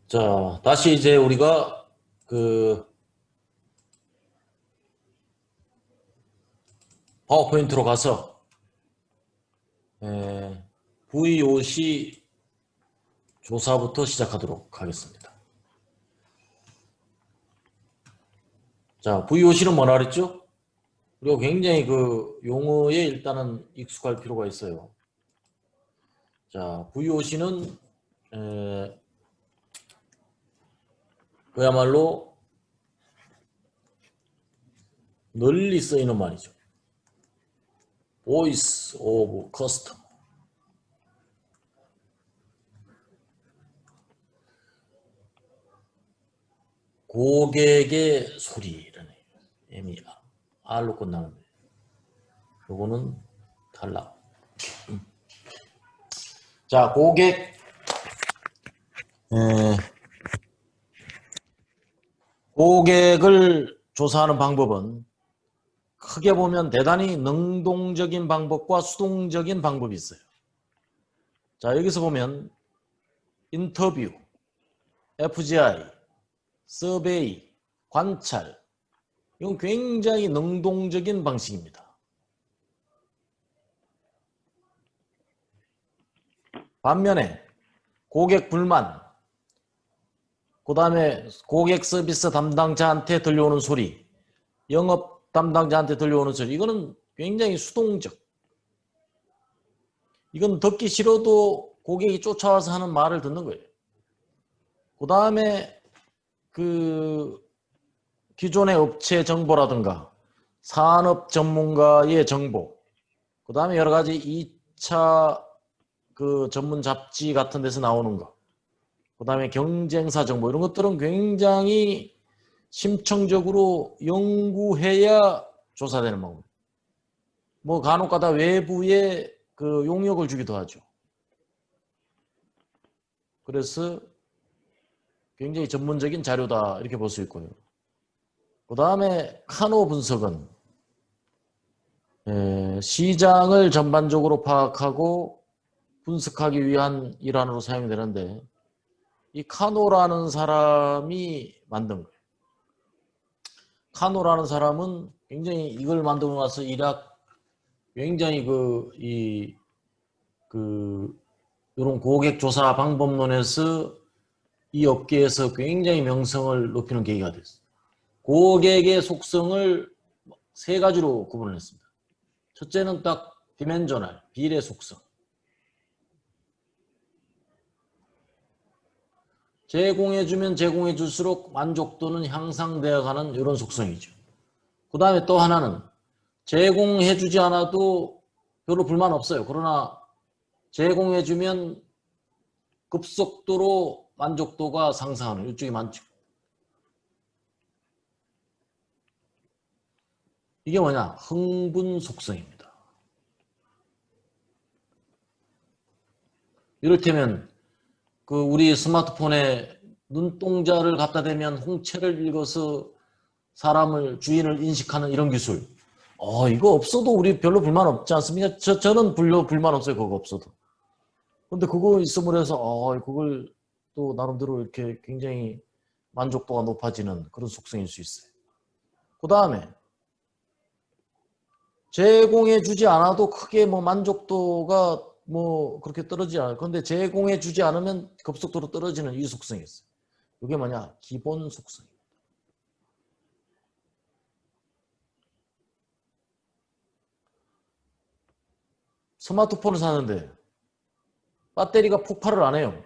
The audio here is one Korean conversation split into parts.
자, 다시 이제 우리가 그 파워포인트로 가서 VOC 조사부터 시작하도록 하겠습니다. 자, VOC는 뭐라 그랬죠? 우리가 굉장히 그 용어에 일단은 익숙할 필요가 있어요. 자, VOC는 그야말로 널리 쓰이는 말이죠. Voice of Customer. 고객의 소리라는 M이 R로 끝나는데 요거는 탈락. 자, 고객을 조사하는 방법은 크게 보면 대단히 능동적인 방법과 수동적인 방법이 있어요. 자, 여기서 보면 인터뷰, FGI, 서베이, 관찰, 이건 굉장히 능동적인 방식입니다. 반면에 고객 불만, 그 다음에 고객 서비스 담당자한테 들려오는 소리, 영업 담당자한테 들려오는 소리, 이거는 굉장히 수동적. 이건 듣기 싫어도 고객이 쫓아와서 하는 말을 듣는 거예요. 그 다음에 그 기존의 업체 정보라든가 산업 전문가의 정보, 그 다음에 여러 가지 2차 그 전문 잡지 같은 데서 나오는 거, 그 다음에 경쟁사 정보, 이런 것들은 굉장히 심층적으로 연구해야 조사되는 방법. 뭐 간혹가다 외부에 그 용역을 주기도 하죠. 그래서 굉장히 전문적인 자료다 이렇게 볼 수 있고요. 그 다음에 카노 분석은 시장을 전반적으로 파악하고 분석하기 위한 일환으로 사용이 되는데, 이 카노라는 사람이 만든 거예요. 카노라는 사람은 굉장히 이걸 만들고 나서 굉장히 이런 고객 조사 방법론에서 이 업계에서 굉장히 명성을 높이는 계기가 됐어요. 고객의 속성을 세 가지로 구분을 했습니다. 첫째는 딱 디멘저널, 비례 속성. 제공해주면 제공해줄수록 만족도는 향상되어 가는 이런 속성이죠. 그 다음에 또 하나는 제공해주지 않아도 별로 불만 없어요. 그러나 제공해주면 급속도로 만족도가 상승하는 이쪽이 많죠. 이게 뭐냐? 흥분 속성입니다. 이를테면 그 우리 스마트폰에 눈동자를 갖다 대면 홍채를 읽어서 사람을 주인을 인식하는 이런 기술. 이거 없어도 우리 별로 불만 없지 않습니까? 저는 불만 없어요. 그거 없어도. 근데 그거 있음으로 해서 그걸 또 나름대로 이렇게 굉장히 만족도가 높아지는 그런 속성일 수 있어요. 그 다음에 제공해 주지 않아도 크게 뭐 만족도가 뭐 그렇게 떨어지지 않아요. 그런데 제공해 주지 않으면 급속도로 떨어지는 이 속성이 있어요. 이게 뭐냐? 기본 속성. 스마트폰을 사는데 배터리가 폭발을 안 해요.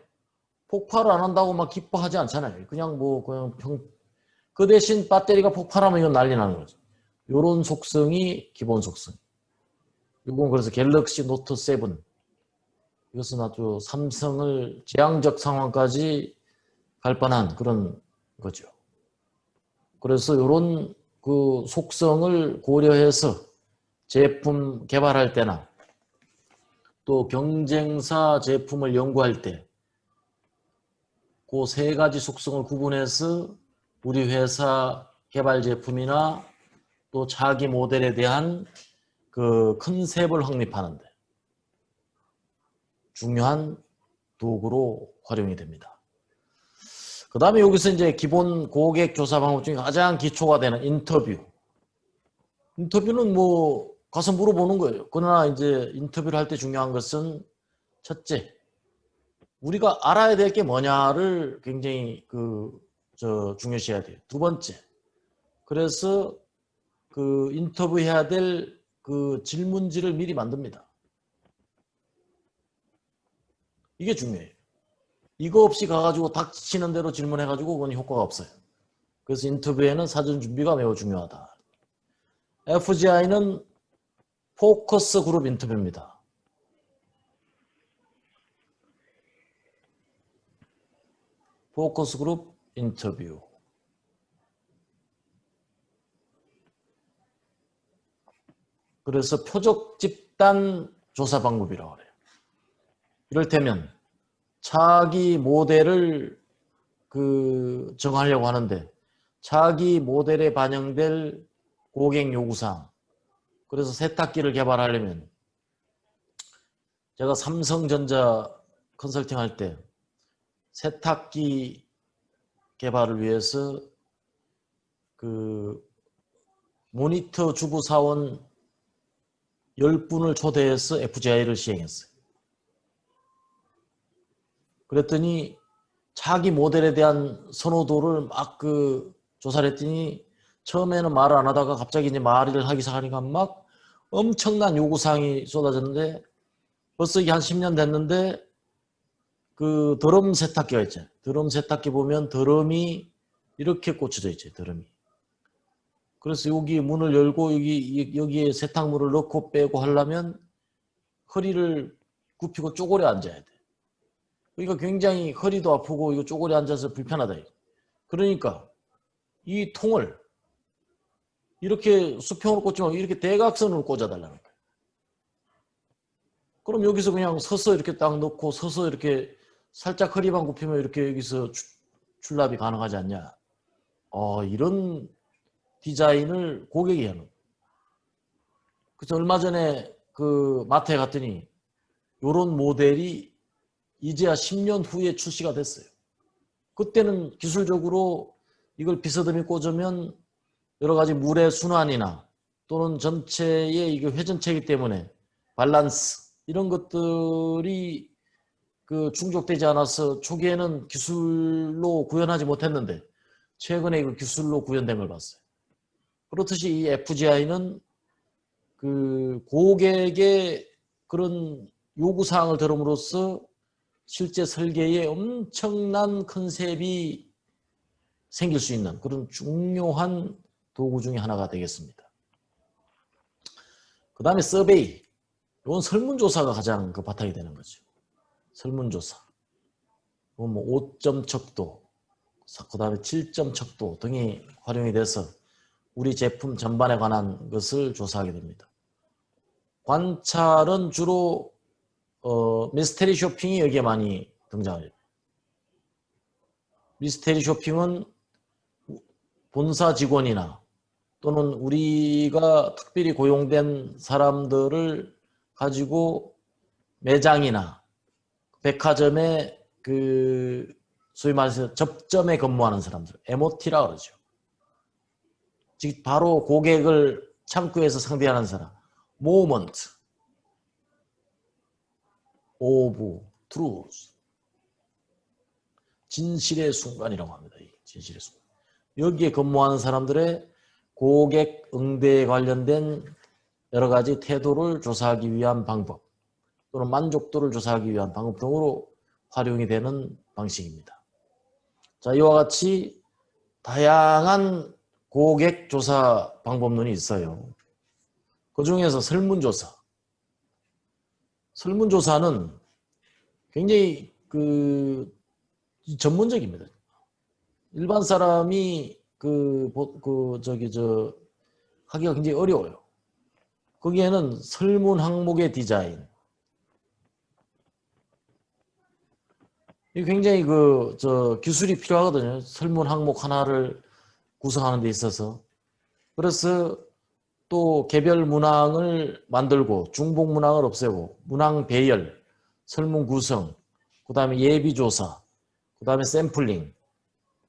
폭발을 안 한다고 막 기뻐하지 않잖아요. 그 대신 배터리가 폭발하면 이건 난리 나는 거죠. 이런 속성이 기본 속성. 이건 그래서 갤럭시 노트 7. 이것은 아주 삼성을 재앙적 상황까지 갈 뻔한 그런 거죠. 그래서 이런 그 속성을 고려해서 제품 개발할 때나 또 경쟁사 제품을 연구할 때 그 세 가지 속성을 구분해서 우리 회사 개발 제품이나 또 차기 모델에 대한 그 컨셉을 확립하는데 중요한 도구로 활용이 됩니다. 그 다음에 여기서 이제 기본 고객 조사 방법 중에 가장 기초가 되는 인터뷰. 인터뷰는 뭐 가서 물어보는 거예요. 그러나 이제 인터뷰를 할 때 중요한 것은 첫째, 우리가 알아야 될 게 뭐냐를 굉장히 중요시해야 돼요. 두 번째, 그래서 그 인터뷰해야 될 그 질문지를 미리 만듭니다. 이게 중요해요. 이거 없이 가가지고 닥치는 대로 질문해가지고 그건 효과가 없어요. 그래서 인터뷰에는 사전 준비가 매우 중요하다. FGI는 포커스 그룹 인터뷰입니다. 포커스 그룹 인터뷰. 그래서 표적 집단 조사 방법이라고 해요. 이를테면 자기 모델을 정하려고 하는데 자기 모델에 반영될 고객 요구사항. 그래서 세탁기를 개발하려면 제가 삼성전자 컨설팅 할 때 세탁기 개발을 위해서 그 모니터 주부 사원 10분을 초대해서 FGI를 시행했어요. 그랬더니 자기 모델에 대한 선호도를 막 조사를 했더니 처음에는 말을 안 하다가 갑자기 이제 말을 하기 시작하니까 막 엄청난 요구사항이 쏟아졌는데 벌써 이게 한 10년 됐는데 그 드럼 세탁기가 있죠. 드럼 세탁기 보면 드럼이 이렇게 꽂혀져 있죠. 드럼이. 그래서 여기 문을 열고 여기에 세탁물을 넣고 빼고 하려면 허리를 굽히고 쪼그려 앉아야 돼. 그러니까 굉장히 허리도 아프고 이거 쪼그려 앉아서 불편하다. 그러니까 이 통을 이렇게 수평으로 꽂지 말고 이렇게 대각선으로 꽂아달라는 거예요. 그럼 여기서 그냥 서서 이렇게 딱 넣고 서서 이렇게 살짝 허리만 굽히면 이렇게 여기서 출납이 가능하지 않냐. 이런 디자인을 고객이 하는. 그래서 얼마 전에 그 마트에 갔더니 이런 모델이 이제야 10년 후에 출시가 됐어요. 그때는 기술적으로 이걸 비스듬히 꽂으면 여러 가지 물의 순환이나 또는 전체의 이게 회전체이기 때문에 밸런스 이런 것들이 충족되지 않아서 초기에는 기술로 구현하지 못했는데 최근에 그 기술로 구현된 걸 봤어요. 그렇듯이 이 FGI는 그 고객의 그런 요구사항을 들음으로써 실제 설계에 엄청난 컨셉이 생길 수 있는 그런 중요한 도구 중에 하나가 되겠습니다. 그 다음에 서베이. 이건 설문조사가 가장 바탕이 되는 거죠. 설문조사. 뭐 5점 척도, 그 다음에 7점 척도 등이 활용이 돼서 우리 제품 전반에 관한 것을 조사하게 됩니다. 관찰은 주로 미스테리 쇼핑이 여기에 많이 등장해요. 미스테리 쇼핑은 본사 직원이나 또는 우리가 특별히 고용된 사람들을 가지고 매장이나 백화점에 소위 말해서 접점에 근무하는 사람들, MOT라 그러죠. 즉 바로 고객을 창구에서 상대하는 사람, moment of truth, 진실의 순간이라고 합니다. 진실의 순간. 여기에 근무하는 사람들의 고객 응대에 관련된 여러 가지 태도를 조사하기 위한 방법 또는 만족도를 조사하기 위한 방법 등으로 활용이 되는 방식입니다. 자, 이와 같이 다양한 고객 조사 방법론이 있어요. 그 중에서 설문조사. 설문조사는 굉장히 전문적입니다. 일반 사람이 하기가 굉장히 어려워요. 거기에는 설문 항목의 디자인. 이 굉장히 기술이 필요하거든요. 설문 항목 하나를 구성하는 데 있어서. 그래서 또 개별 문항을 만들고 중복 문항을 없애고 문항 배열, 설문 구성, 그 다음에 예비 조사, 그 다음에 샘플링,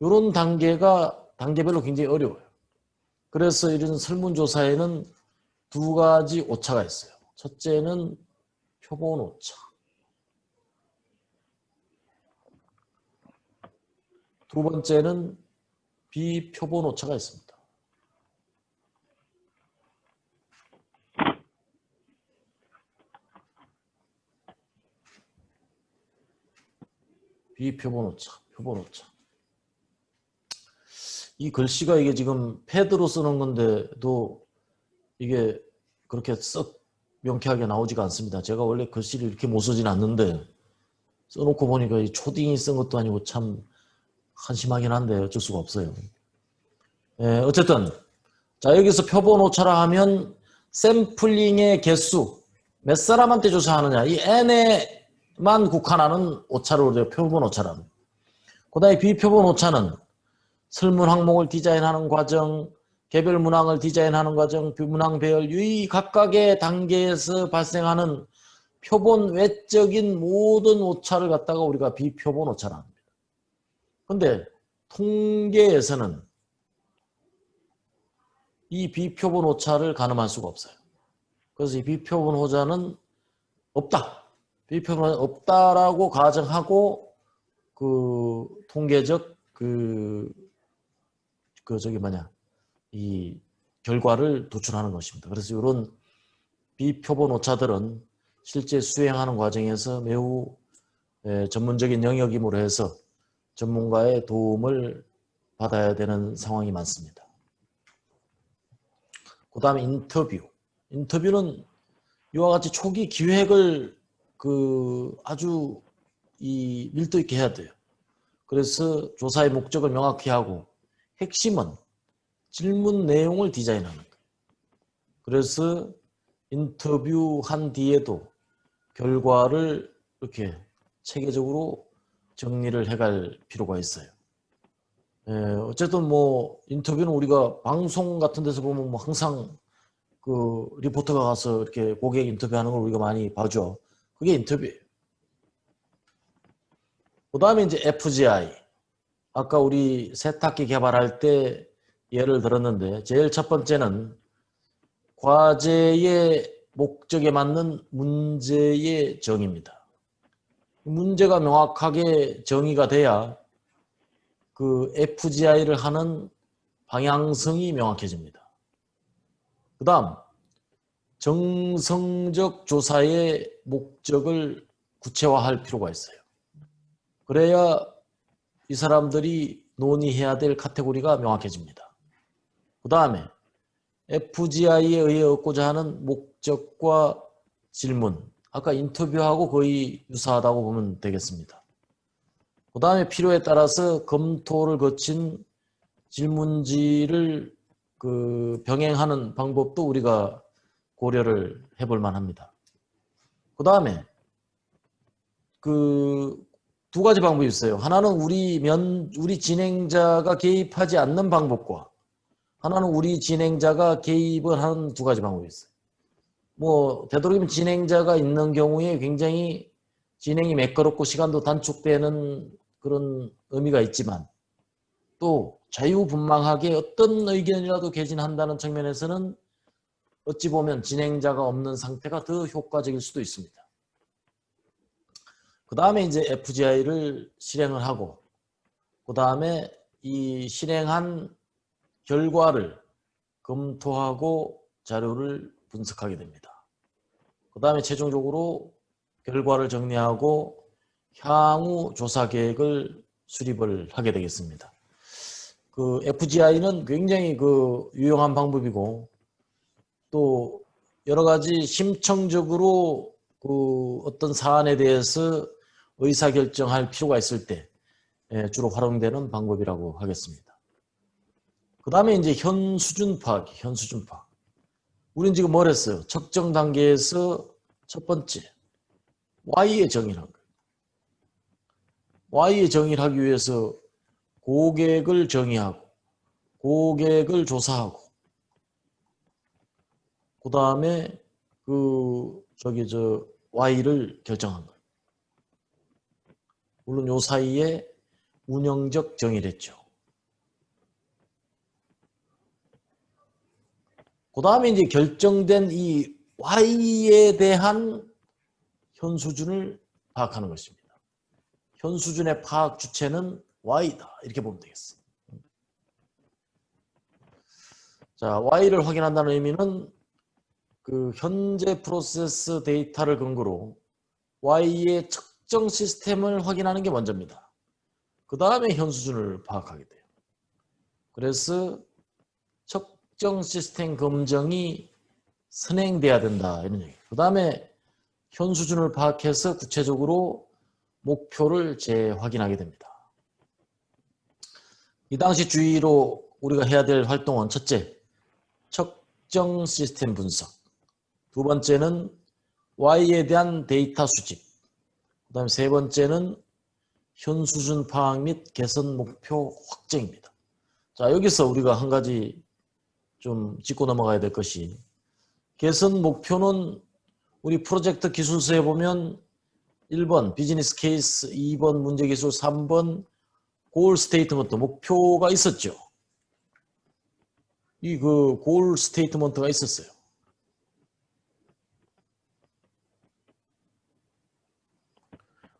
이런 단계별로 굉장히 어려워요. 그래서 이런 설문조사에는 두 가지 오차가 있어요. 첫째는 표본 오차. 두 번째는 비표본 오차가 있습니다. 비표본 오차, 표본 오차. 이 글씨가 이게 지금 패드로 쓰는 건데도 이게 그렇게 썩 명쾌하게 나오지가 않습니다. 제가 원래 글씨를 이렇게 못 쓰진 않는데 써놓고 보니까 이 초딩이 쓴 것도 아니고 참 한심하긴 한데 어쩔 수가 없어요. 어쨌든 자 여기서 표본 오차라 하면 샘플링의 개수 몇 사람한테 조사하느냐 이 n에만 국한하는 오차를 우리가 표본 오차라는. 그 다음에 비표본 오차는 설문 항목을 디자인하는 과정, 개별 문항을 디자인하는 과정, 문항 배열, 이 각각의 단계에서 발생하는 표본 외적인 모든 오차를 갖다가 우리가 비표본 오차라 합니다. 근데 통계에서는 이 비표본 오차를 가늠할 수가 없어요. 그래서 이 비표본 오차는 없다. 비표본 없다라고 가정하고 그 통계적 이 결과를 도출하는 것입니다. 그래서 이런 비표본 오차들은 실제 수행하는 과정에서 매우 전문적인 영역임으로 해서 전문가의 도움을 받아야 되는 상황이 많습니다. 그 다음에 인터뷰. 인터뷰는 이와 같이 초기 기획을 아주 밀도 있게 해야 돼요. 그래서 조사의 목적을 명확히 하고 핵심은 질문 내용을 디자인하는 거예요. 그래서 인터뷰한 뒤에도 결과를 이렇게 체계적으로 정리를 해갈 필요가 있어요. 어쨌든 뭐 인터뷰는 우리가 방송 같은 데서 보면 뭐 항상 그 리포터가 가서 이렇게 고객 인터뷰하는 걸 우리가 많이 봐죠. 그게 인터뷰예요. 그 다음에 이제 FGI. 아까 우리 세탁기 개발할 때 예를 들었는데 제일 첫 번째는 과제의 목적에 맞는 문제의 정의입니다. 문제가 명확하게 정의가 돼야 그 FGI를 하는 방향성이 명확해집니다. 그 다음 정성적 조사의 목적을 구체화할 필요가 있어요. 그래야 이 사람들이 논의해야 될 카테고리가 명확해집니다. 그 다음에 FGI에 의해 얻고자 하는 목적과 질문, 아까 인터뷰하고 거의 유사하다고 보면 되겠습니다. 그 다음에 필요에 따라서 검토를 거친 질문지를 병행하는 방법도 우리가 고려를 해볼 만합니다. 그 다음에 두 가지 방법이 있어요. 하나는 우리 진행자가 개입하지 않는 방법과 하나는 우리 진행자가 개입을 하는 두 가지 방법이 있어요. 뭐 되도록이면 진행자가 있는 경우에 굉장히 진행이 매끄럽고 시간도 단축되는 그런 의미가 있지만 또 자유분방하게 어떤 의견이라도 개진한다는 측면에서는 어찌 보면 진행자가 없는 상태가 더 효과적일 수도 있습니다. 그 다음에 이제 FGI를 실행을 하고 그 다음에 이 실행한 결과를 검토하고 자료를 분석하게 됩니다. 그 다음에 최종적으로 결과를 정리하고 향후 조사 계획을 수립을 하게 되겠습니다. FGI는 굉장히 유용한 방법이고 또 여러 가지 심층적으로 어떤 사안에 대해서 의사결정할 필요가 있을 때 주로 활용되는 방법이라고 하겠습니다. 그 다음에 이제 현수준 파악. 우리는 지금 뭘 했어요? 측정 단계에서 첫 번째 Y의 정의를 한 거예요. Y의 정의를 하기 위해서 고객을 정의하고 고객을 조사하고 그 다음에 Y를 결정한 거예요. 물론 요 사이에 운영적 정의를 했죠. 그 다음에 이제 결정된 이 Y에 대한 현 수준을 파악하는 것입니다. 현 수준의 파악 주체는 Y다. 이렇게 보면 되겠어. 자, Y를 확인한다는 의미는 그 현재 프로세스 데이터를 근거로 Y의 측정 시스템을 확인하는 게 먼저입니다. 그 다음에 현 수준을 파악하게 돼요. 그래서 측정 시스템 검증이 선행돼야 된다 이런 얘기예요. 그 다음에 현 수준을 파악해서 구체적으로 목표를 재확인하게 됩니다. 이 당시 주의로 우리가 해야 될 활동은 첫째, 측정 시스템 분석. 두 번째는 Y에 대한 데이터 수집. 그 다음에 세 번째는 현 수준 파악 및 개선 목표 확정입니다. 자, 여기서 우리가 한 가지 좀 짚고 넘어가야 될 것이 개선 목표는 우리 프로젝트 기술서에 보면 1번 비즈니스 케이스, 2번 문제 기술, 3번 골 스테이트먼트 목표가 있었죠. 이 그 골 스테이트먼트가 있었어요.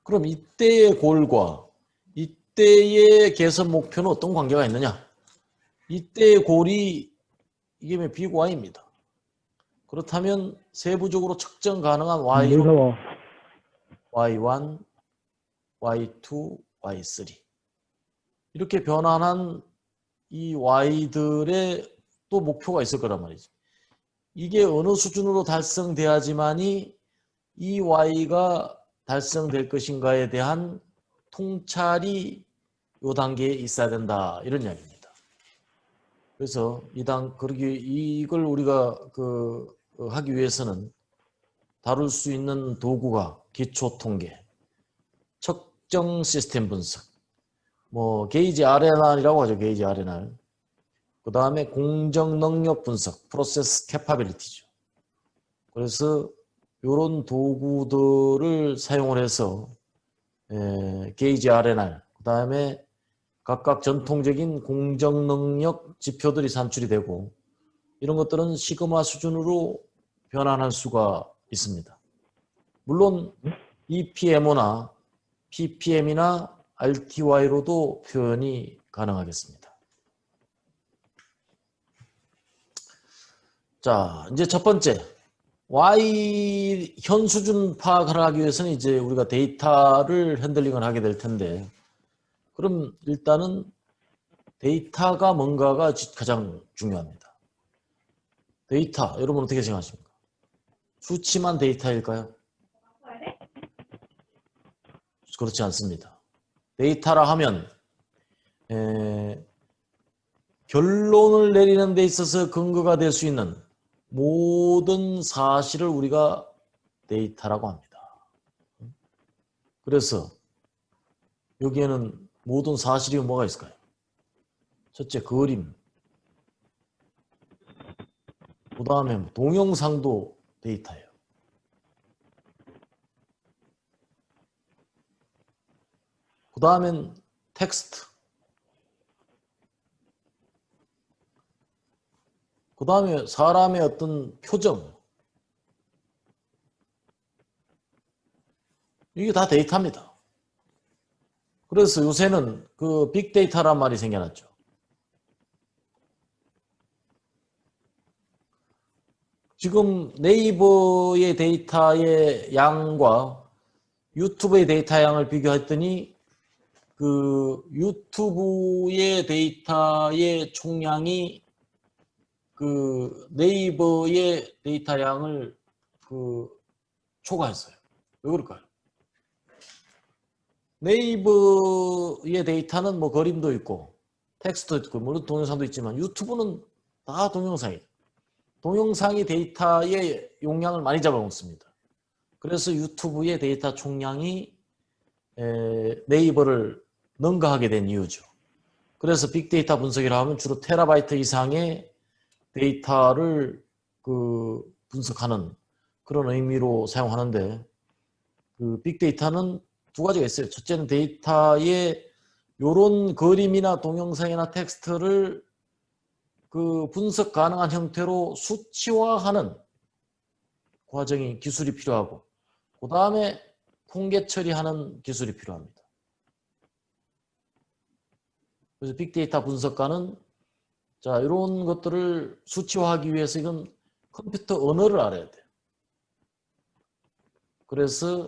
그럼 이때의 골과 이때의 개선 목표는 어떤 관계가 있느냐? 이때의 골이 이게 비고와입니다. 그렇다면 세부적으로 측정 가능한 Y로 Y1, Y2, Y3 이렇게 변환한 이 Y들의 또 목표가 있을 거란 말이죠. 이게 어느 수준으로 달성돼야지만이 이 Y가 달성될 것인가에 대한 통찰이 이 단계에 있어야 된다 이런 이야기입니다. 그래서 이걸 우리가 하기 위해서는 다룰 수 있는 도구가 기초 통계, 측정 시스템 분석, 뭐 게이지 R&R이라고 하죠. 게이지 R&R. 그 다음에 공정 능력 분석, 프로세스 캐파빌리티죠. 그래서 이런 도구들을 사용을 해서 게이지 R&R, 그 다음에 각각 전통적인 공정 능력 지표들이 산출이 되고 이런 것들은 시그마 수준으로 변환할 수가 있습니다. 물론 EPMO나 PPM이나 RTY로도 표현이 가능하겠습니다. 자, 이제 첫 번째 Y 현 수준 파악을 하기 위해서는 이제 우리가 데이터를 핸들링을 하게 될 텐데 그럼 일단은 데이터가 뭔가가 가장 중요합니다. 데이터, 여러분 어떻게 생각하십니까? 수치만 데이터일까요? 그렇지 않습니다. 데이터라 하면 결론을 내리는 데 있어서 근거가 될 수 있는 모든 사실을 우리가 데이터라고 합니다. 그래서 여기에는 모든 사실이 뭐가 있을까요? 첫째, 그림. 그 다음에 동영상도 데이터예요. 그 다음엔 텍스트. 그 다음에 사람의 어떤 표정. 이게 다 데이터입니다. 그래서 요새는 그 빅데이터란 말이 생겨났죠. 지금 네이버의 데이터의 양과 유튜브의 데이터 양을 비교했더니 그 유튜브의 데이터의 총량이 그 네이버의 데이터 양을 초과했어요. 왜 그럴까요? 네이버의 데이터는 뭐 그림도 있고 텍스트도 있고 물론 동영상도 있지만 유튜브는 다 동영상이에요. 동영상이 데이터의 용량을 많이 잡아먹습니다. 그래서 유튜브의 데이터 총량이 네이버를 능가하게 된 이유죠. 그래서 빅데이터 분석이라 하면 주로 테라바이트 이상의 데이터를 분석하는 그런 의미로 사용하는데 그 빅데이터는 두 가지가 있어요. 첫째는 데이터의 이런 그림이나 동영상이나 텍스트를 그 분석 가능한 형태로 수치화하는 과정이 기술이 필요하고 그 다음에 통계 처리하는 기술이 필요합니다. 그래서 빅데이터 분석가는 자 이런 것들을 수치화하기 위해서 이건 컴퓨터 언어를 알아야 돼요. 그래서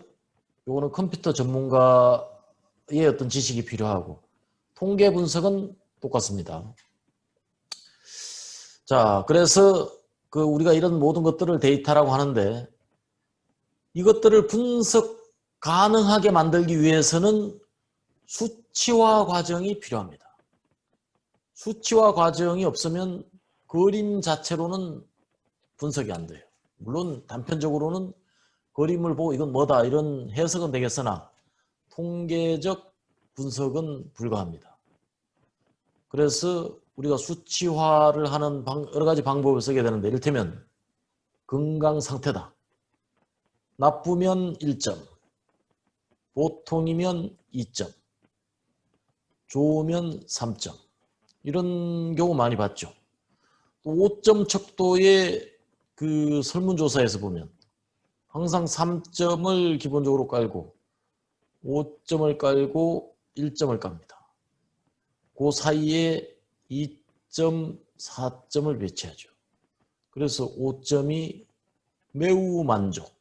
이거는 컴퓨터 전문가의 어떤 지식이 필요하고 통계 분석은 똑같습니다. 자, 그래서 그 우리가 이런 모든 것들을 데이터라고 하는데 이것들을 분석 가능하게 만들기 위해서는 수치화 과정이 필요합니다. 수치화 과정이 없으면 그림 자체로는 분석이 안 돼요. 물론 단편적으로는 그림을 보고 이건 뭐다 이런 해석은 되겠으나 통계적 분석은 불가합니다. 그래서 우리가 수치화를 하는 여러 가지 방법을 쓰게 되는데 이를테면 건강 상태다. 나쁘면 1점, 보통이면 2점, 좋으면 3점. 이런 경우 많이 봤죠. 또 5점 척도의 그 설문조사에서 보면 항상 3점을 기본적으로 깔고 5점을 깔고 1점을 깝니다. 그 사이에 2점, 4점을 배치하죠. 그래서 5점이 매우 만족,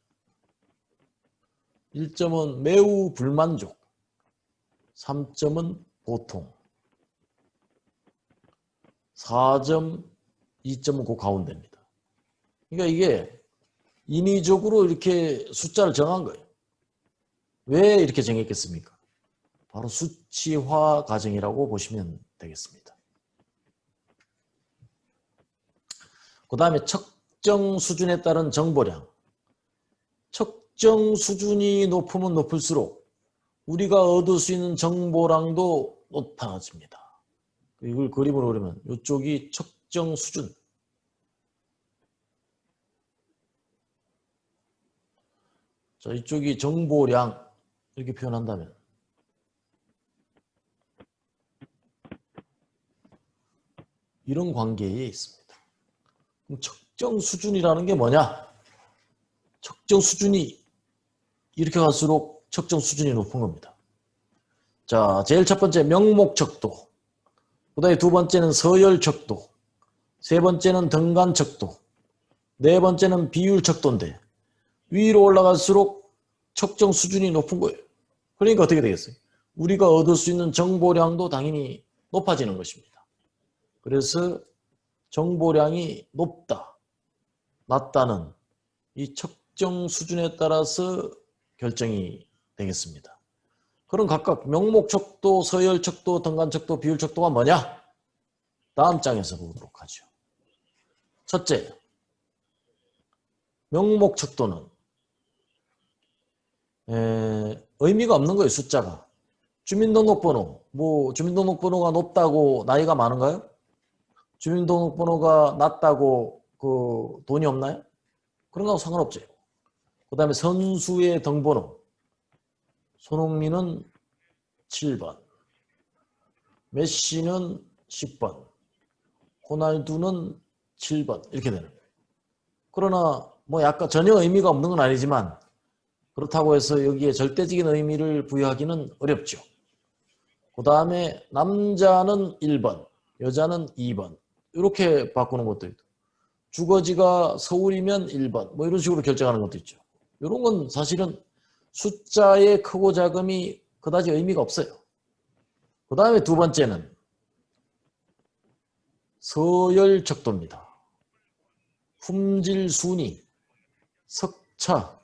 1점은 매우 불만족, 3점은 보통, 4점, 2점은 그 가운데입니다. 그러니까 이게 인위적으로 이렇게 숫자를 정한 거예요. 왜 이렇게 정했겠습니까? 바로 수치화 과정이라고 보시면 되겠습니다. 그 다음에 측정 수준에 따른 정보량. 측정 수준이 높으면 높을수록 우리가 얻을 수 있는 정보량도 높아집니다. 이걸 그림으로 그리면 이쪽이 측정 수준. 자, 이쪽이 정보량 이렇게 표현한다면 이런 관계에 있습니다. 그럼 측정 수준이라는 게 뭐냐? 측정 수준이 이렇게 갈수록 측정 수준이 높은 겁니다. 자, 제일 첫 번째 명목 척도, 그 다음에 두 번째는 서열 척도, 세 번째는 등간 척도, 네 번째는 비율 척도인데 위로 올라갈수록 측정 수준이 높은 거예요. 그러니까 어떻게 되겠어요? 우리가 얻을 수 있는 정보량도 당연히 높아지는 것입니다. 그래서 정보량이 높다, 낮다는 이 측정 수준에 따라서 결정이 되겠습니다. 그럼 각각 명목 척도, 서열 척도, 등간 척도, 비율 척도가 뭐냐? 다음 장에서 보도록 하죠. 첫째, 명목 척도는 의미가 없는 거예요. 숫자가. 주민등록번호, 주민등록번호가 높다고 나이가 많은가요? 주민등록번호가 낮다고 그 돈이 없나요? 그런 거하고 상관없죠. 그 다음에 선수의 등번호. 손흥민은 7번, 메시는 10번, 호날두는 7번 이렇게 되는 거예요. 그러나 뭐 약간 전혀 의미가 없는 건 아니지만 그렇다고 해서 여기에 절대적인 의미를 부여하기는 어렵죠. 그 다음에 남자는 1번, 여자는 2번 이렇게 바꾸는 것도 있고 주거지가 서울이면 1번 뭐 이런 식으로 결정하는 것도 있죠. 이런 건 사실은 숫자의 크고 작음이 그다지 의미가 없어요. 그 다음에 두 번째는 서열 척도입니다. 품질 순위, 석차,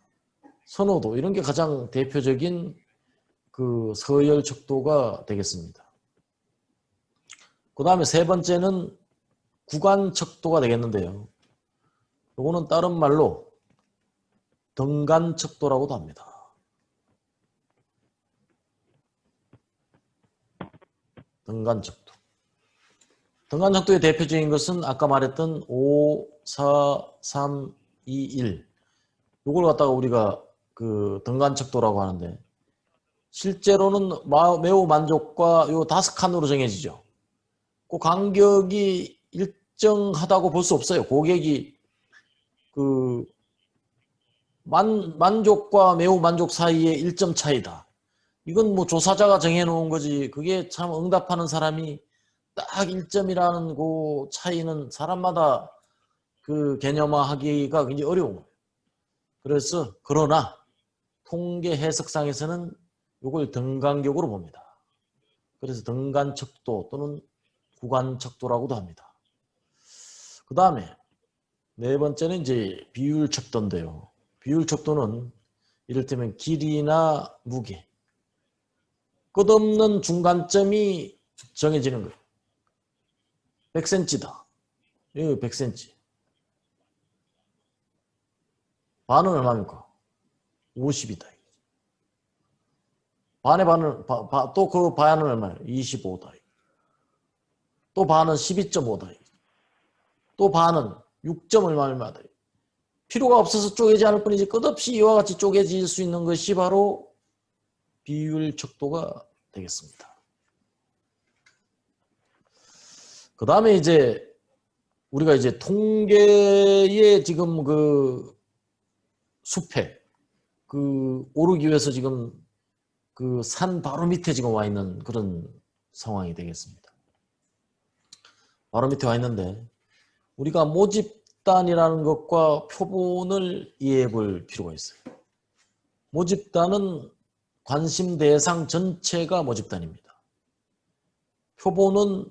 선호도 이런 게 가장 대표적인 그 서열 척도가 되겠습니다. 그 다음에 세 번째는 구간 척도가 되겠는데요. 이거는 다른 말로 등간 척도라고도 합니다. 등간 척도. 등간 척도의 대표적인 것은 아까 말했던 5, 4, 3, 2, 1. 이걸 갖다가 우리가 그 등간 척도라고 하는데 실제로는 매우 만족과 요 5칸으로 정해지죠. 그 간격이 일정하다고 볼 수 없어요. 고객이 그 만족과 매우 만족 사이의 1점 차이다. 이건 뭐 조사자가 정해놓은 거지. 그게 참 응답하는 사람이 딱 1점이라는 그 차이는 사람마다 그 개념화하기가 굉장히 어려운 거예요. 그래서 그러나 통계 해석상에서는 이걸 등간격으로 봅니다. 그래서 등간척도 또는 구간척도라고도 합니다. 그 다음에 네 번째는 이제 비율척도인데요. 비율척도는 이를테면 길이나 무게, 끝없는 중간점이 정해지는 거예요. 100cm다. 여기 100cm. 반은 얼마입니까? 50이다. 반의 반은, 또 그 반은 얼마예요? 25다. 또 반은 12.5다. 또 반은 6점 얼마다. 필요가 없어서 쪼개지 않을 뿐이지 끝없이 이와 같이 쪼개질 수 있는 것이 바로 비율척도가 되겠습니다. 그 다음에 이제 우리가 이제 통계의 지금 그 숲에 그 오르기 위해서 지금 그 산 바로 밑에 지금 와 있는 그런 상황이 되겠습니다. 바로 밑에 와 있는데 우리가 모집단이라는 것과 표본을 이해해 볼 필요가 있어요. 모집단은 관심 대상 전체가 모집단입니다. 표본은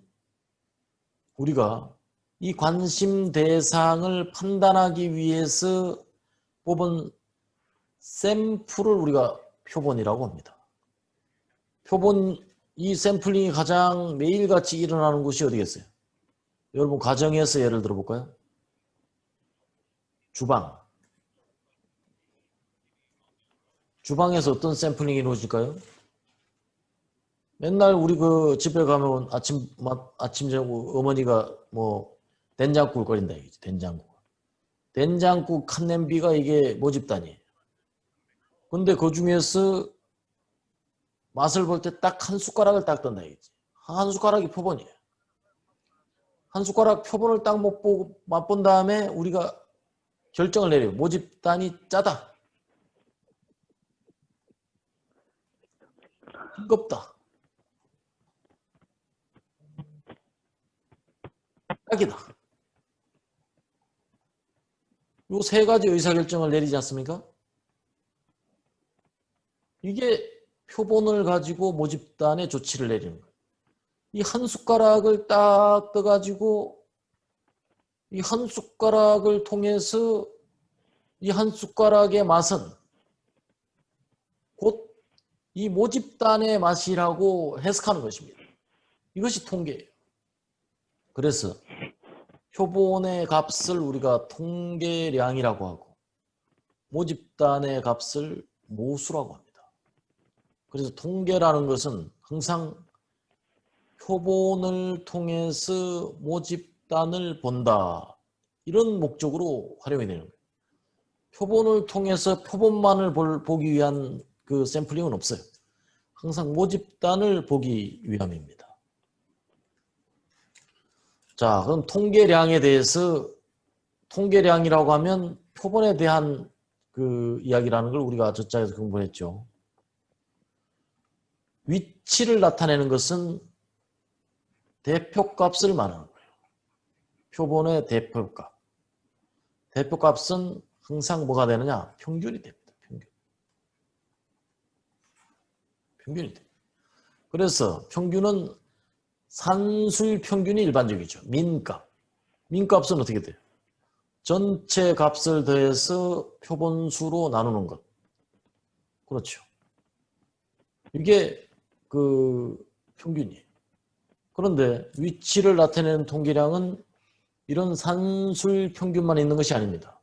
우리가 이 관심 대상을 판단하기 위해서 뽑은 샘플을 우리가 표본이라고 합니다. 표본, 이 샘플링이 가장 매일같이 일어나는 곳이 어디겠어요? 여러분 가정에서 예를 들어볼까요? 주방. 주방에서 어떤 샘플링이 이루어질까요? 맨날 우리 그 집에 가면 아침 저녁 어머니가 뭐 된장국을 끓인다 이거지. 된장국. 된장국 칸 냄비가 이게 모집단이에요. 근데 그 중에서 맛을 볼 때 딱 한 숟가락을 딱 뜬다 이거지. 한 숟가락이 표본이에요. 한 숟가락 표본을 딱 맛본 다음에 우리가 결정을 내려요. 모집단이 짜다. 싱겁다. 딱이다. 요 세 가지 의사결정을 내리지 않습니까? 이게 표본을 가지고 모집단의 조치를 내리는 거예요. 이 한 숟가락을 딱 떠가지고 이 한 숟가락을 통해서 이 한 숟가락의 맛은 곧 이 모집단의 맛이라고 해석하는 것입니다. 이것이 통계예요. 그래서 표본의 값을 우리가 통계량이라고 하고 모집단의 값을 모수라고 합니다. 그래서 통계라는 것은 항상 표본을 통해서 모집단을 본다. 이런 목적으로 활용이 되는 거예요. 표본을 통해서 표본만을 보기 위한 그 샘플링은 없어요. 항상 모집단을 보기 위함입니다. 자, 그럼 통계량에 대해서 통계량이라고 하면 표본에 대한 그 이야기라는 걸 우리가 저짝에서 공부했죠. 위치를 나타내는 것은 대표값을 말하는 거예요. 표본의 대표값. 대표값은 항상 뭐가 되느냐? 평균이 됩니다. 평균이 돼요. 그래서 평균은 산술 평균이 일반적이죠. 민값. 민값은 어떻게 돼요? 전체 값을 더해서 표본수로 나누는 것. 그렇죠. 이게 그 평균이에요. 그런데 위치를 나타내는 통계량은 이런 산술 평균만 있는 것이 아닙니다.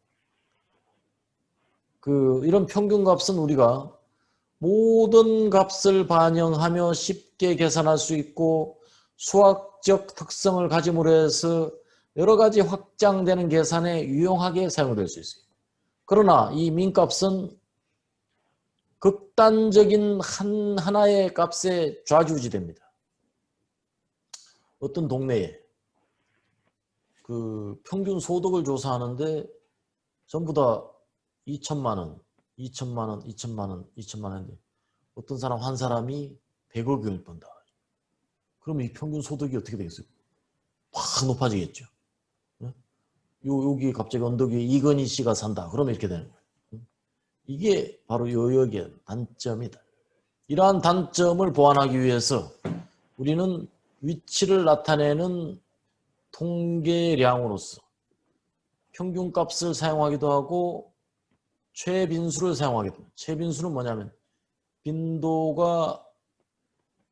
이런 평균값은 우리가 모든 값을 반영하며 쉽게 계산할 수 있고 수학적 특성을 가짐으로 해서 여러 가지 확장되는 계산에 유용하게 사용될 수 있어요. 그러나 이 민값은 극단적인 하나의 값에 좌지우지됩니다. 어떤 동네에 그 평균 소득을 조사하는데 전부 다 2천만 원, 2천만 원, 2천만 원, 2천만 원인데 어떤 사람 한 사람이 100억을 번다. 그러면 이 평균 소득이 어떻게 되겠어요? 확 높아지겠죠. 여기 갑자기 언덕 위에 이건희 씨가 산다. 그러면 이렇게 되는 거예요. 이게 바로 요역의 단점이다. 이러한 단점을 보완하기 위해서 우리는 위치를 나타내는 통계량으로서 평균값을 사용하기도 하고 최빈수를 사용하기도 합니다. 최빈수는 뭐냐면 빈도가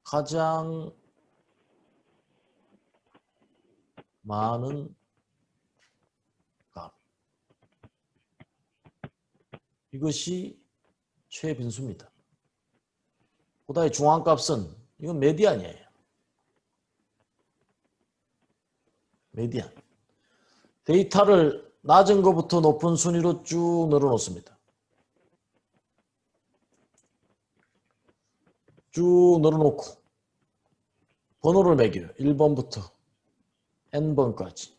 가장 많은 값. 이것이 최빈수입니다. 그다음에 중앙값은 이건 메디안이에요. 메디안. 데이터를 낮은 것부터 높은 순위로 쭉 늘어놓습니다. 쭉 늘어놓고 번호를 매겨요. 1번부터 n번까지.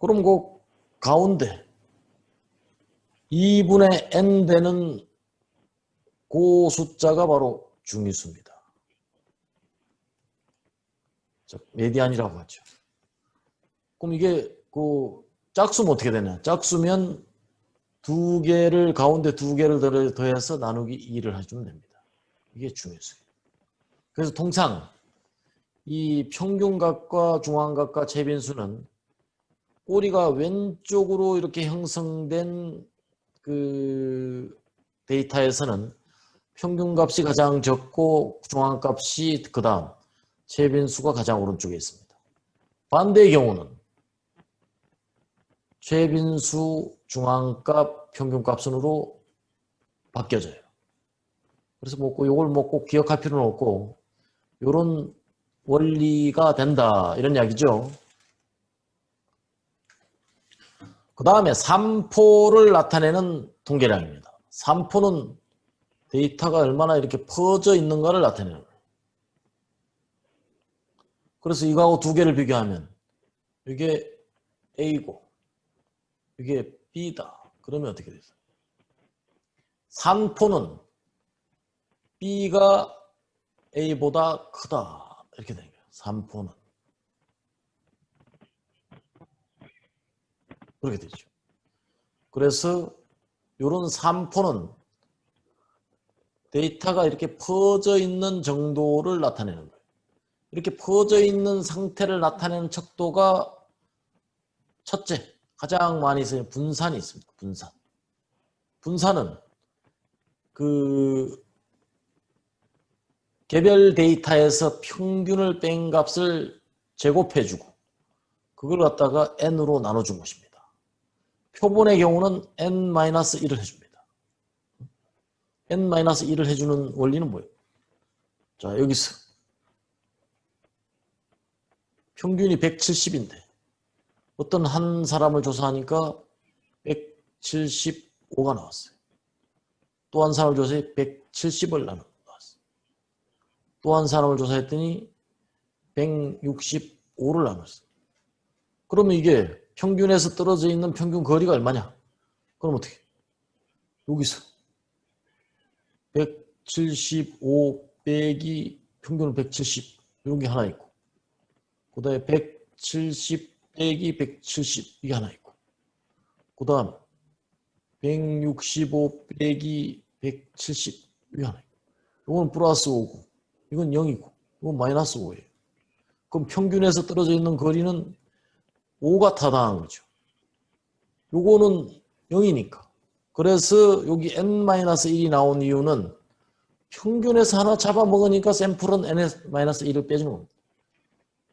그럼 그 가운데 2분의 n 되는 그 숫자가 바로 중위수입니다. 즉 메디안이라고 하죠. 그럼 이게 그 짝수면 어떻게 되냐? 짝수면 두 개를 가운데 두 개를 더해서 나누기 2를 해주면 됩니다. 이게 중위수예요. 그래서 통상 이 평균값과 중앙값과 최빈수는 꼬리가 왼쪽으로 이렇게 형성된 그 데이터에서는 평균값이 가장 적고 중앙값이 그 다음 최빈수가 가장 오른쪽에 있습니다. 반대의 경우는 최빈수, 중앙값, 평균값 순으로 바뀌어져요. 그래서 뭐 이걸 뭐 꼭 기억할 필요는 없고 이런 원리가 된다 이런 이야기죠. 그 다음에 3포를 나타내는 통계량입니다. 3포는 데이터가 얼마나 이렇게 퍼져 있는가를 나타내는 거예요. 그래서 이거하고 두 개를 비교하면 이게 A고 이게 B다. 그러면 어떻게 되죠? 3포는 B가 A보다 크다. 이렇게 되는 거예요. 3포는. 그렇게 되죠. 그래서 이런 3포는 데이터가 이렇게 퍼져 있는 정도를 나타내는 거예요. 이렇게 퍼져 있는 상태를 나타내는 척도가 첫째, 가장 많이 쓰이는 분산이 있습니다. 분산. 분산은 그 개별 데이터에서 평균을 뺀 값을 제곱해주고 그걸 갖다가 n으로 나눠준 것입니다. 표본의 경우는 n-1을 해줍니다. n-1을 해주는 원리는 뭐예요? 자, 여기서 평균이 170인데 어떤 한 사람을 조사하니까 175가 나왔어요. 또 한 사람을 조사해 170을 나왔어요. 또 한 사람을 조사했더니 165를 나눴어요. 그러면 이게 평균에서 떨어져 있는 평균 거리가 얼마냐? 그럼 어떻게? 여기서 175 빼기 평균은 170 이런 게 하나 있고 그 다음에 170 빼기 170 이게 하나 있고 그 다음에 165 빼기 170 이게 하나 있고 이건 플러스 5고 이건 0이고 이건 마이너스 5예요. 그럼 평균에서 떨어져 있는 거리는 5가 타당한 거죠. 요거는 0이니까. 그래서 여기 n-1이 나온 이유는 평균에서 하나 잡아먹으니까 샘플은 n-1을 빼주는 겁니다.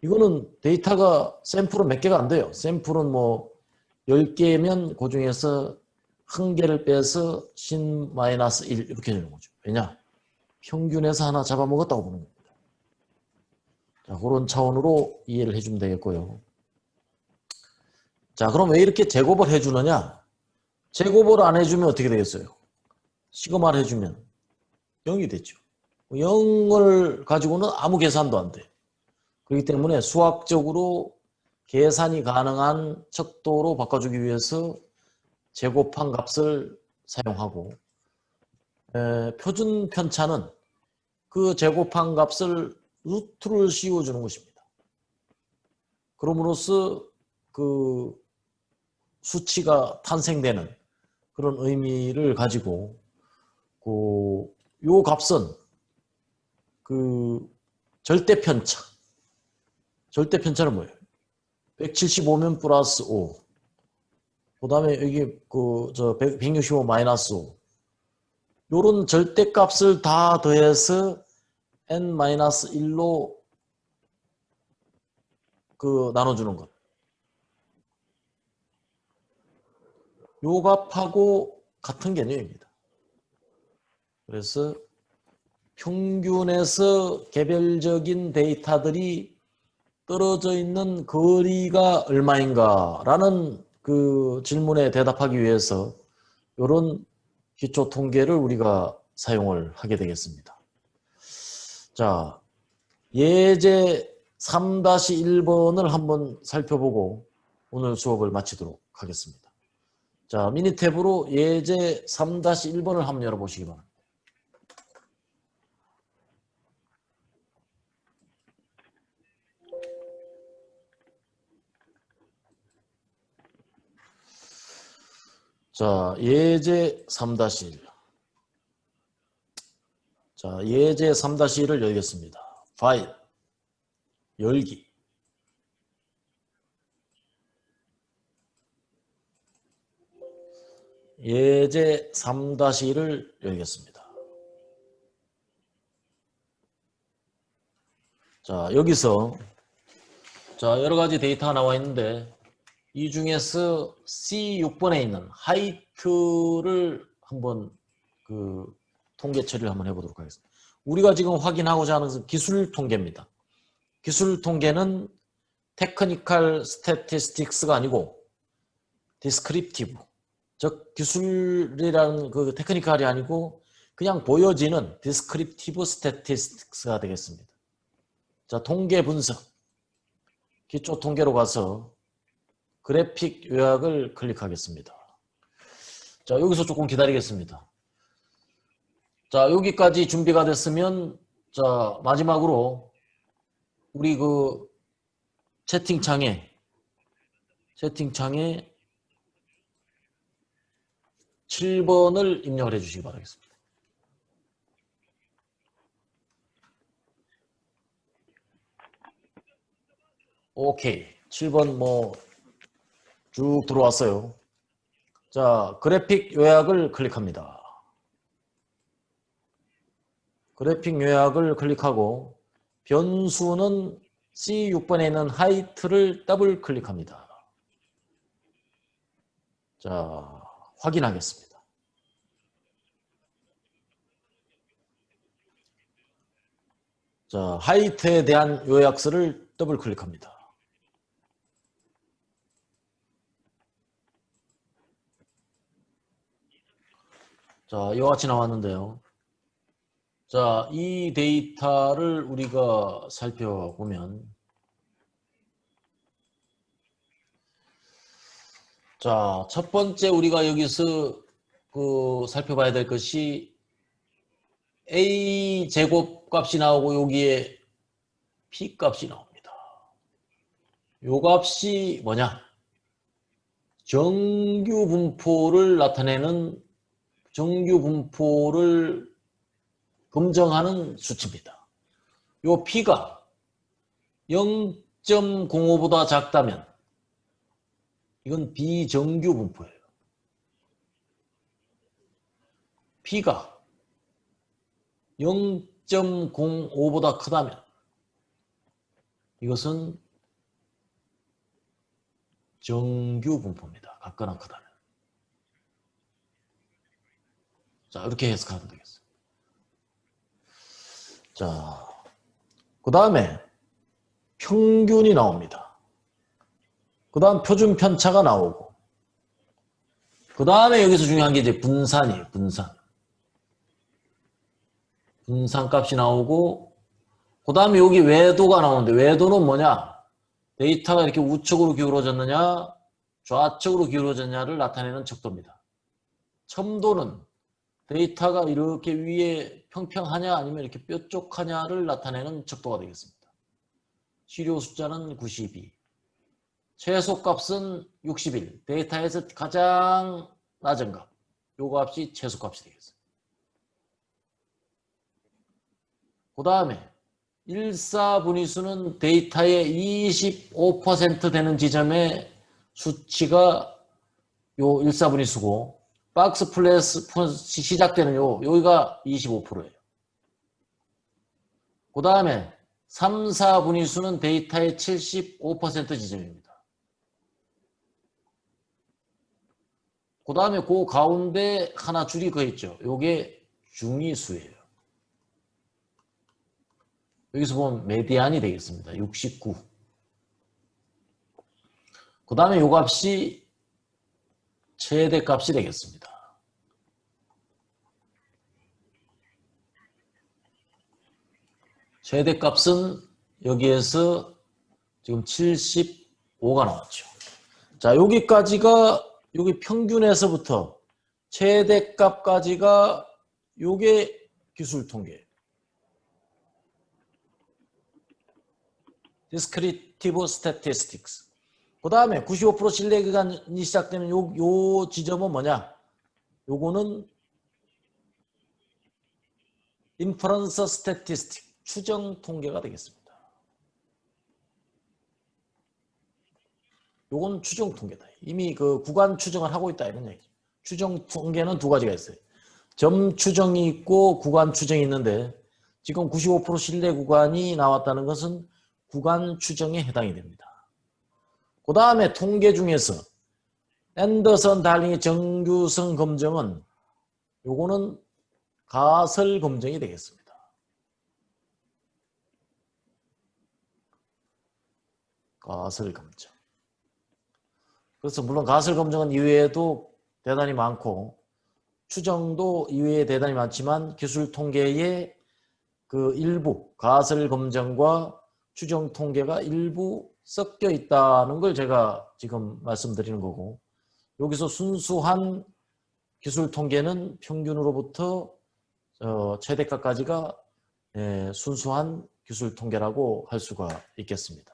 이거는 데이터가 샘플은 몇 개가 안 돼요. 샘플은 뭐 10개면 그 중에서 한 개를 빼서 sin-1 이렇게 되는 거죠. 왜냐? 평균에서 하나 잡아먹었다고 보는 겁니다. 자, 그런 차원으로 이해를 해주면 되겠고요. 자, 그럼 왜 이렇게 제곱을 해주느냐? 제곱을 안 해주면 어떻게 되겠어요? 시그마를 해주면 0이 되죠. 0을 가지고는 아무 계산도 안 돼. 그렇기 때문에 수학적으로 계산이 가능한 척도로 바꿔주기 위해서 제곱한 값을 사용하고 표준 편차는 그 제곱한 값을 루트를 씌워주는 것입니다. 그럼으로써 그 수치가 탄생되는 그런 의미를 가지고 요 값은 그 절대편차는 뭐예요? 175면 플러스 5. 그 다음에 여기 165 마이너스 5. 요런 절대값을 다 더해서 n-1로 나눠주는 것. 요 값하고 같은 개념입니다. 그래서 평균에서 개별적인 데이터들이 떨어져 있는 거리가 얼마인가라는 그 질문에 대답하기 위해서 이런 기초 통계를 우리가 사용을 하게 되겠습니다. 자, 예제 3-1번을 한번 살펴보고 오늘 수업을 마치도록 하겠습니다. 자, 미니 탭으로 예제 3-1번을 한번 열어보시기 바랍니다. 자, 예제 3-1. 자, 예제 3-1을 열겠습니다. 파일, 열기. 예제 3-1을 열겠습니다. 자, 여기서 여러 가지 데이터가 나와 있는데 이 중에서 C6번에 있는 하이트를 한번 통계 처리를 한번 해보도록 하겠습니다. 우리가 지금 확인하고자 하는 것은 기술 통계입니다. 기술 통계는 테크니컬 스태티스틱스가 아니고 디스크립티브, 즉 기술이라는 그 테크니컬이 아니고 그냥 보여지는 디스크립티브 스태티스틱스가 되겠습니다. 자, 통계 분석, 기초 통계로 가서 그래픽 요약을 클릭하겠습니다. 자, 여기서 조금 기다리겠습니다. 자, 여기까지 준비가 됐으면 자, 마지막으로 우리 채팅창에 7번을 입력을 해주시기 바라겠습니다. 오케이. 7번 쭉 들어왔어요. 자, 그래픽 요약을 클릭합니다. 그래픽 요약을 클릭하고 변수는 C6번에 있는 하이트를 더블 클릭합니다. 자, 확인하겠습니다. 자, 하이트에 대한 요약서를 더블 클릭합니다. 자, 이와 같이 나왔는데요. 자, 이 데이터를 우리가 살펴보면 자, 첫 번째 우리가 여기서 살펴봐야 될 것이 A 제곱 값이 나오고 여기에 P 값이 나옵니다. 요 값이 뭐냐? 정규 분포를 나타내는 정규 분포를 검증하는 수치입니다. 요 P가 0.05보다 작다면 이건 비정규 분포예요. P가 0.05보다 크다면 이것은 정규 분포입니다. 같거나 크다면. 자, 이렇게 해석하면 되겠어요. 자, 그 다음에 평균이 나옵니다. 그 다음 표준 편차가 나오고 그 다음에 여기서 중요한 게 이제 분산이에요. 분산 값이 나오고 그 다음에 여기 외도가 나오는데 외도는 뭐냐? 데이터가 이렇게 우측으로 기울어졌느냐 좌측으로 기울어졌냐를 나타내는 척도입니다. 첨도는 데이터가 이렇게 위에 평평하냐 아니면 이렇게 뾰족하냐를 나타내는 척도가 되겠습니다. 시료 숫자는 92, 최소값은 61, 데이터에서 가장 낮은 값, 요 값이 최소값이 되겠습니다. 그 다음에 1사분위수는 데이터의 25% 되는 지점의 수치가 요 1사분위수고 박스 플래시 시작되는 여기가 25%예요. 그 다음에 3, 4분위수는 데이터의 75% 지점입니다. 그 다음에 그 가운데 하나 줄이 그 있죠. 요게 중위수예요. 여기서 보면 메디안이 되겠습니다. 69. 그 다음에 요 값이 최대값이 되겠습니다. 최대값은 여기에서 지금 75가 나왔죠. 자, 여기까지가 여기 평균에서부터 최대값까지가 요게 기술통계. Descriptive Statistics. 그 다음에 95% 신뢰 기간이 시작되는 요 지점은 뭐냐? 요거는 Inference Statistics, 추정 통계가 되겠습니다. 요건 추정 통계다. 이미 그 구간 추정을 하고 있다 이런 얘기죠. 추정 통계는 두 가지가 있어요. 점 추정이 있고 구간 추정이 있는데 지금 95% 신뢰 구간이 나왔다는 것은 구간 추정에 해당이 됩니다. 그 다음에 통계 중에서 앤더슨 달링의 정규성 검정은 요거는 가설 검정이 되겠습니다. 가설 검정. 그래서 물론 가설 검정은 이외에도 대단히 많고 추정도 이외에 대단히 많지만 기술 통계의 그 일부 가설 검정과 추정 통계가 일부 섞여 있다는 걸 제가 지금 말씀드리는 거고 여기서 순수한 기술 통계는 평균으로부터 최대값까지가 순수한 기술 통계라고 할 수가 있겠습니다.